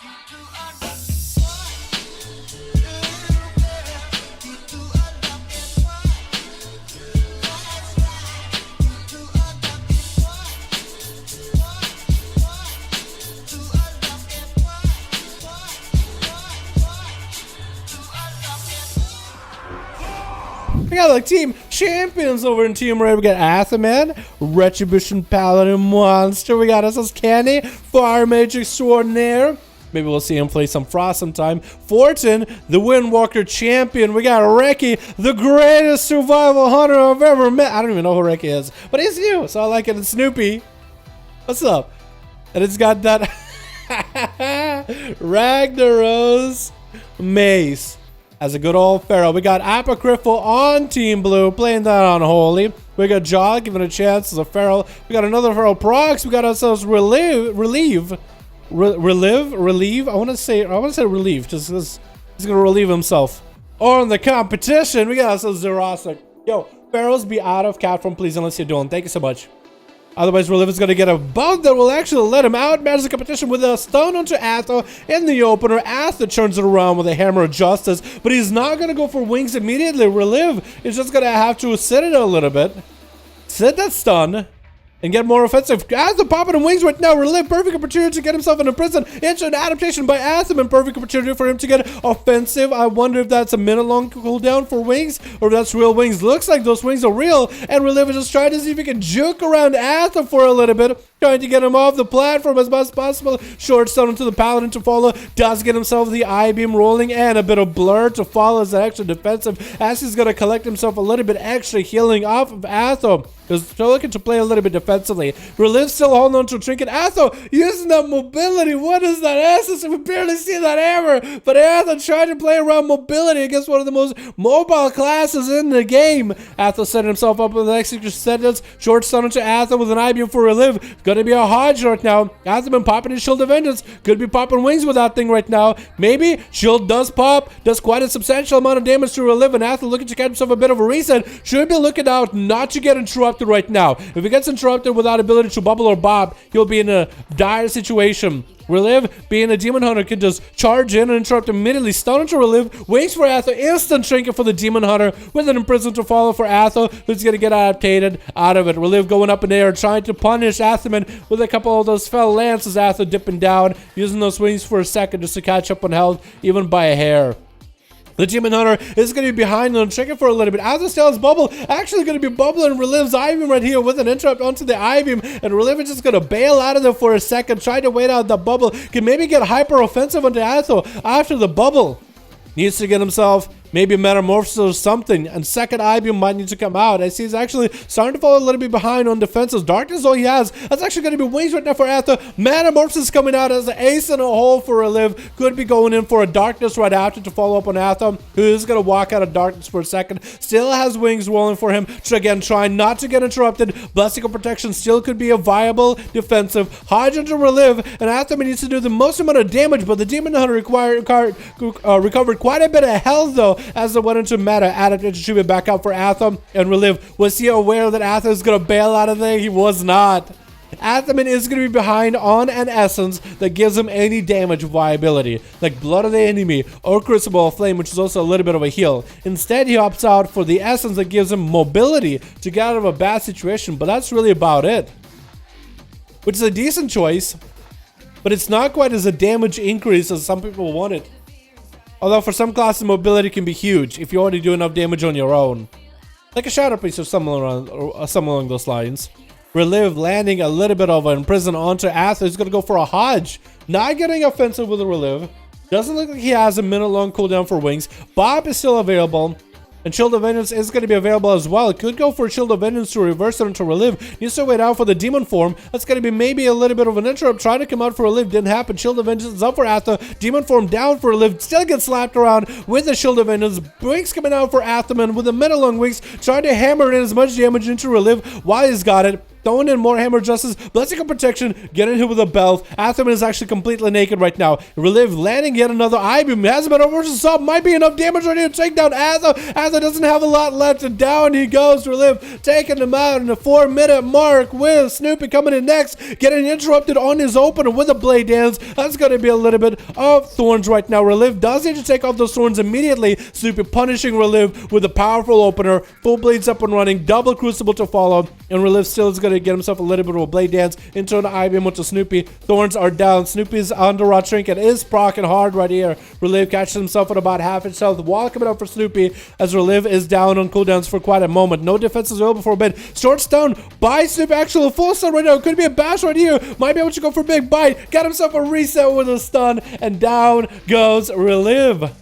We got like team champions over in Team Red. We got Assam, Retribution Paladin Monster. We got us Candy, Fire Mage Extraordinaire. Maybe we'll see him play some Frost sometime. Fortin, the Windwalker champion. We got Reki, the greatest survival hunter I've ever met. I don't even know who Reki is, but he's new, so I like it. And Snoopy, what's up? And it's got that Ragnaros Mace as a good old Pharaoh. We got Apocryphal on Team Blue, playing that unholy. We got Jaw giving a chance as a Pharaoh. We got another Pharaoh Brox. We got ourselves Relive. I want to say Relieve, just because he's gonna relieve himself. Or in the competition, we got ourselves SirAsic. Yo, Pharaohs, be out of cat form, please, unless you're doing. Thank you so much. Otherwise, Relive is going to get a bug that will actually let him outmatch the competition with a stun onto Atho in the opener. Atho turns it around with a Hammer of Justice, but he's not going to go for wings immediately. Relive is just going to have to sit it a little bit. Sit that stun and get more offensive. Atho popping in wings right now. Relive, perfect opportunity to get himself in a prison. Into an adaptation by Assam, and perfect opportunity for him to get offensive. I wonder if that's a minute-long cooldown for wings, or if that's real wings. Looks like those wings are real, and Relive is just trying to see if he can juke around Atho for a little bit, trying to get him off the platform as much as possible. Short stun into the Paladin to follow. Does get himself the I-beam rolling, and a bit of blur to follow as an extra defensive, as he's going to collect himself a little bit extra healing off of Atho. Because they're looking to play a little bit defensively. Relive still holding on to a trinket. Atho using that mobility. What is that essence? We barely see that hammer. But Atho trying to play around mobility against one of the most mobile classes in the game. Atho setting himself up with an extra sentence. Short stun into Atho with an I-beam for Relive. Gonna be a Hodge right now. Atho been popping his Shield of Vengeance. Could be popping wings with that thing right now. Maybe Shield does pop. Does quite a substantial amount of damage to Relive. And Atho looking to get himself a bit of a reset. Should be looking out not to get interrupted right now. If he gets interrupted without ability to bubble or bob, he'll be in a dire situation. Relive, being a Demon Hunter, can just charge in and interrupt immediately. Stun into Relive, waits for Atho, instant trinket for the Demon Hunter, with an Imprison to follow for Atho, who's going to get adaptated out of it. Relive going up in the air, trying to punish Athaman with a couple of those fell lances. Atho dipping down, using those wings for a second just to catch up on health, even by a hair. The Demon Hunter is going to be behind on checking for a little bit. As the Stella's bubble, actually going to be bubbling Relive's I-beam right here with an interrupt onto the I-beam. And Relive is just going to bail out of there for a second, try to wait out the bubble. Can maybe get hyper offensive onto Atho after the bubble. Needs to get himself maybe metamorphosis or something, and second I-beam might need to come out as he's actually starting to fall a little bit behind on defenses. Darkness all he has. That's actually going to be wings right now for Atho. Metamorphosis coming out as an ace in a hole for Relive. Could be going in for a darkness right after to follow up on Atho, who is going to walk out of darkness for a second. Still has wings rolling for him to again try not to get interrupted. Blessing of Protection still could be a viable defensive. Hodge into Relive, and Atho needs to do the most amount of damage, but the Demon Hunter recovered quite a bit of health though, as it went into meta. Adaptation should be back out for Atho and Relive. Was he aware that Atho is going to bail out of there? He was not. Athaman is going to be behind on an essence that gives him any damage viability, like Blood of the Enemy or Crucible of Flame, which is also a little bit of a heal. Instead, he opts out for the essence that gives him mobility to get out of a bad situation, but that's really about it. Which is a decent choice, but it's not quite as a damage increase as some people want it. Although for some classes, mobility can be huge if you already do enough damage on your own. Like a Shadow Priest or something along those lines. Relive landing a little bit of an Imprison onto Atho. He's going to go for a Hodge. Not getting offensive with a Relive. Doesn't look like he has a minute-long cooldown for wings. Bob is still available. And Shield of Vengeance is going to be available as well. It could go for Shield of Vengeance to reverse it into Relive. Needs to wait out for the Demon form. That's going to be maybe a little bit of an interrupt. Trying to come out for Relive. Didn't happen. Shield of Vengeance is up for Atho. Demon form down for Relive. Still gets slapped around with the Shield of Vengeance. Wings coming out for Athaman with a minute-long wings. Trying to hammer in as much damage into Relive while he's got it. throwing in more hammer justice, blessing of protection, getting hit with a belt. Assam is actually completely naked right now. Relive landing yet another I-beam. Hasn't been over to sub. Might be enough damage right here to take down Assam. Assam doesn't have a lot left, and down he goes. Relive taking him out in the 4-minute mark with Snoopy coming in next, getting interrupted on his opener with a blade dance. That's going to be a little bit of thorns right now. Relive does need to take off those thorns immediately. Snoopy punishing Relive with a powerful opener. Full blades up and running. Double crucible to follow. And Relive still is going to get himself a little bit of a blade dance into an I-beam with Snoopy. Thorns are down. Snoopy's under-rot trinket is procking hard right here. Relive catches himself at about half his health. Wall coming up for Snoopy as Relive is down on cooldowns for quite a moment. No defense is available for a bit. Short stun by Snoopy. Actually, a full stun right now. Could be a bash right here. Might be able to go for a big bite. Got himself a reset with a stun. And down goes Relive.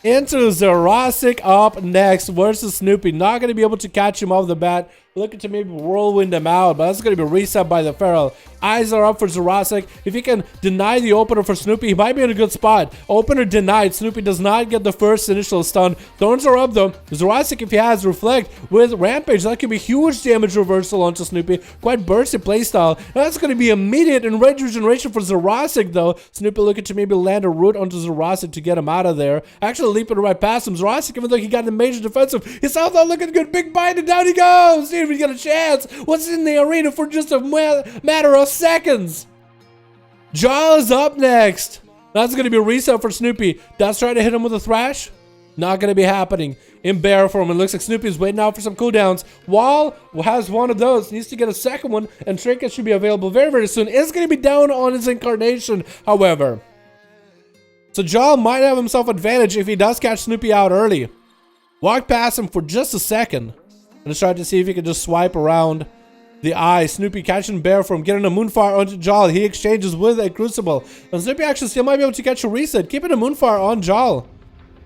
Into SirAsic up next versus Snoopy. Not going to be able to catch him off the bat. Looking to maybe whirlwind him out, but that's going to be reset by the Feral. Eyes are up for SirAsic. If he can deny the opener for Snoopy, he might be in a good spot. Opener denied. Snoopy does not get the first initial stun. Thorns are up though. SirAsic, if he has Reflect with Rampage, that could be huge damage reversal onto Snoopy. Quite bursty playstyle. That's going to be immediate and red regeneration for SirAsic though. Snoopy looking to maybe land a root onto SirAsic to get him out of there. Actually leaping right past him. SirAsic, even though he got the major defensive, his Outlaw looking good. Big bite and down he goes. Dude, we got a chance. What's in the arena for just a matter of seconds? Jaws up next. That's going to be a reset for Snoopy. That's trying to hit him with a thrash. Not going to be happening. In bear form. It looks like Snoopy's waiting out for some cooldowns. Wall has one of those. Needs to get a second one. And Trinket should be available very, very soon. It's going to be down on his incarnation, however. So Jaw might have himself advantage if he does catch Snoopy out early. Walk past him for just a second. And try to see if he can just swipe around the eye. Snoopy catching bear from getting a moonfire onto Jal. He exchanges with a crucible. And Snoopy actually still might be able to catch a reset. Keeping a moonfire on Jal.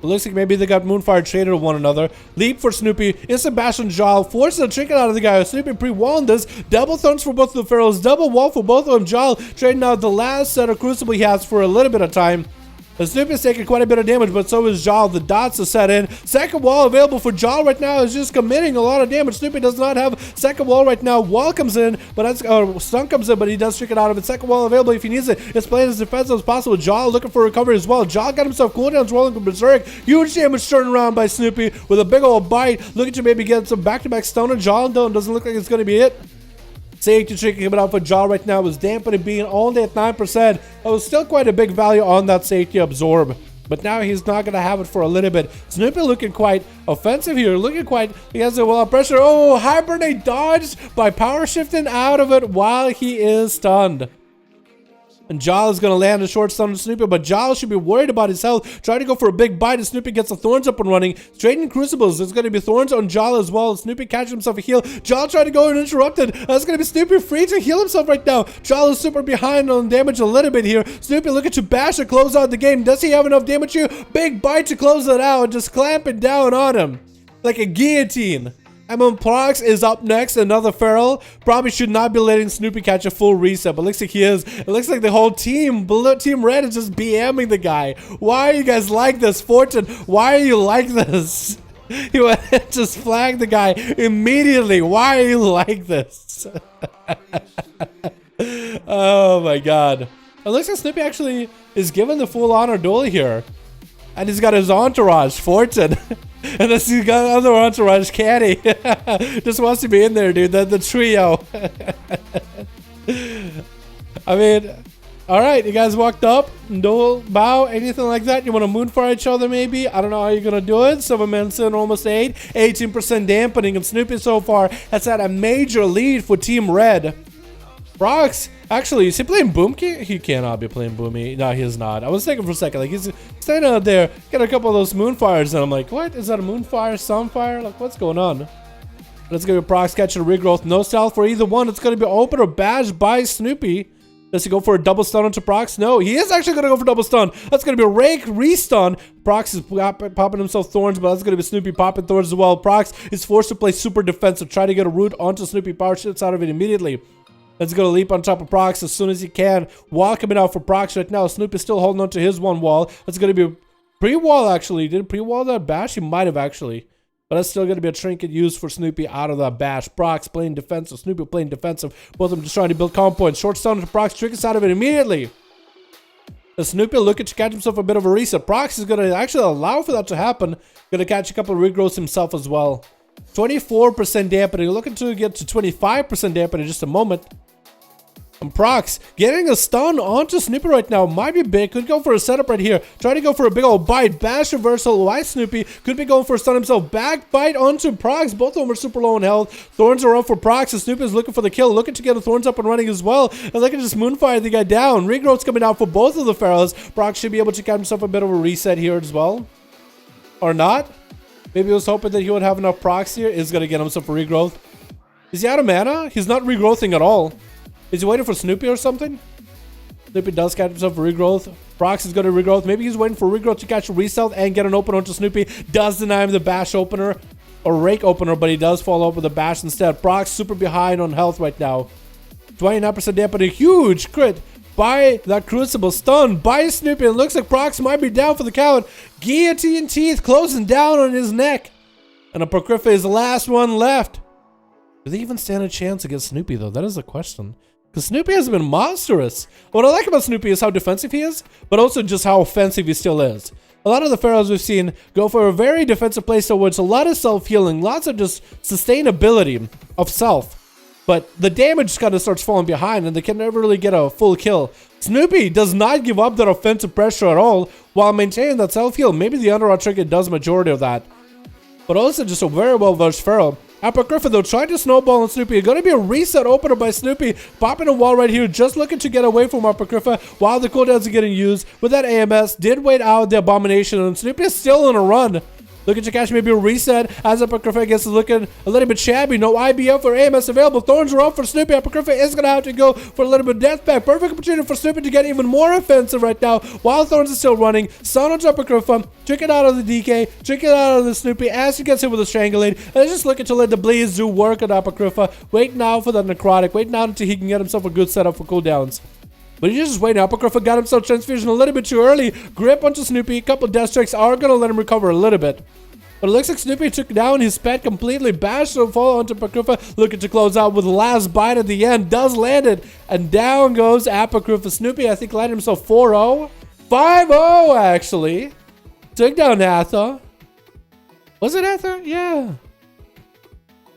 It looks like maybe they got moonfire traded with one another. Leap for Snoopy. Instant bash on Jal. Forces a trinket out of the guy. Snoopy pre-walling this. Double thorns for both of the Pharaohs. Double wall for both of them. Jal trading out the last set of crucible he has for a little bit of time. The Snoopy's taking quite a bit of damage, but so is Jal. The dots are set in. Second wall available for Jal right now is just committing a lot of damage. Snoopy does not have second wall right now. Wall comes in, but that's stun comes in, but he does trick it out of it. Second wall available if he needs it. It's playing as defensive as possible. Jal looking for recovery as well. Jal got himself cooldowns rolling with Berserk. Huge damage turned around by Snoopy with a big old bite. Looking to maybe get some back-to-back stun on Jal, though. Doesn't look like it's going to be it. Safety trick coming out for Jaw right now was dampening being only at 9%. That was still quite a big value on that safety absorb. But now he's not going to have it for a little bit. Snoopy looking quite offensive here. Looking quite, he has a lot of pressure. Oh, Hibernate dodged by power shifting out of it while he is stunned. And Jal is going to land a short stun on Snoopy, but Jal should be worried about his health. Trying to go for a big bite, and Snoopy gets the thorns up and running. Trading crucibles. There's going to be thorns on Jal as well. Snoopy catches himself a heal. Jal trying to go and interrupted. That's going to be Snoopy free to heal himself right now. Jal is super behind on damage a little bit here. Snoopy looking to bash to close out the game. Does he have enough damage here? Big bite to close it out. Just clamping down on him like a guillotine. And when Brox is up next, another Feral. Probably should not be letting Snoopy catch a full reset, but looks like he is. It looks like the whole team, Team Red, is just BMing the guy. Why are you guys like this? Fortune, why are you like this? You just flag the guy immediately. Why are you like this? Oh my god. It looks like Snoopy actually is given the full honor duel here. And he's got his entourage, Fortune. And then he's got another entourage, Caddy. Just wants to be in there, dude. The trio. I mean, alright, you guys walked up. Duel, bow, anything like that. You want to moonfire each other, maybe? I don't know how you're going to do it. 7 minutes in, almost 8. 18% dampening. And Snoopy so far has had a major lead for Team Red. Brox, actually, is he playing Boom? He cannot be playing Boomy. No, he is not. I was thinking for a second, like, he's standing out there, got a couple of those moonfires, and I'm like, what? Is that a moonfire, sunfire? Like, what's going on? Let's go with Brox catching a regrowth. No stealth for either one. It's going to be open or bash by Snoopy. Does he go for a double stun onto Brox? No, he is actually going to go for double stun. That's going to be a rake restun. Brox is popping himself thorns, but that's going to be Snoopy popping thorns as well. Brox is forced to play super defensive, try to get a root onto Snoopy. Power shifts out of it immediately. Let's go to leap on top of Brox as soon as he can. Wall coming out for Brox right now. Snoopy's still holding on to his one wall. That's going to be a pre-wall, actually. Did he pre-wall that bash? He might have, actually. But that's still going to be a trinket used for Snoopy out of that bash. Brox playing defensive, Snoopy playing defensive. Both of them just trying to build comp points. Short stun to Brox, trinkets out of it immediately. The Snoopy looking to catch himself a bit of a reset. Brox is going to actually allow for that to happen. Going to catch a couple of regrowths himself as well. 24% dampening. Looking to get to 25% dampening in just a moment. And Brox getting a stun onto Snoopy right now might be big. Could go for a setup right here. Trying to go for a big old bite. Bash reversal. Why Snoopy? Could be going for a stun himself. Back bite onto Brox. Both of them are super low in health. Thorns are up for Brox. And Snoopy is looking for the kill. Looking to get the Thorns up and running as well. And they can just moonfire the guy down. Regrowth's coming out for both of the Pharaohs. Brox should be able to get himself a bit of a reset here as well. Or not. Maybe he was hoping that he would have enough procs here. Is going to get himself a regrowth. Is he out of mana? He's not regrowthing at all. Is he waiting for Snoopy or something? Snoopy does catch himself a regrowth. Brox is going to regrowth. Maybe he's waiting for regrowth to catch a reset and get an open onto Snoopy. Does deny him the bash opener or rake opener, but he does follow up with a bash instead. Brox super behind on health right now. 29% dampening. Huge crit by that Crucible. Stun by Snoopy. It looks like Brox might be down for the count. Guillotine teeth closing down on his neck. And Apocrypha is the last one left. Do they even stand a chance against Snoopy though? That is the question. Because Snoopy has been monstrous. What I like about Snoopy is how defensive he is, but also just how offensive he still is. A lot of the Pharaohs we've seen go for a very defensive playstyle where it's a lot of self-healing, lots of just sustainability of self. But the damage kind of starts falling behind and they can never really get a full kill. Snoopy does not give up that offensive pressure at all while maintaining that self-heal. Maybe the Underrot trinket does majority of that. But also just a very well-versed Pharaoh. Apocrypha though trying to snowball on Snoopy. Going to be a reset opener by Snoopy. Popping a wall right here. Just looking to get away from Apocrypha while the cooldowns are getting used. With that AMS. Did wait out the Abomination. And Snoopy is still on a run. Looking to catch maybe a reset as Apocrypha gets looking a little bit shabby. No IBF or AMS available. Thorns are up for Snoopy. Apocrypha is going to have to go for a little bit of death pack. Perfect opportunity for Snoopy to get even more offensive right now while Thorns is still running. Stun on Apocrypha. Trick it out of the DK. Trick it out of the Snoopy as he gets hit with a Strangulate. And just looking to let the Blaze do work on Apocrypha. Wait now for the Necrotic. Wait now until he can get himself a good setup for cooldowns. But he's just waiting. Apocrypha got himself Transfusion a little bit too early. Grip onto Snoopy. A couple Death Strikes are going to let him recover a little bit. But it looks like Snoopy took down his pet completely. Bashed and fall onto Apocrypha. Looking to close out with the last bite at the end. Does land it. And down goes Apocrypha. Snoopy, I think, landed himself 4-0. 5-0, actually. Took down Atha. Was it Atha? Yeah.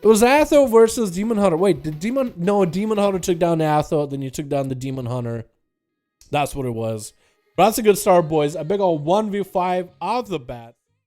It was Atha versus Demon Hunter. Wait, Demon Hunter took down Atha. Then you took down the Demon Hunter. That's what it was. But that's a good start, boys. A big old 1v5 off the bat.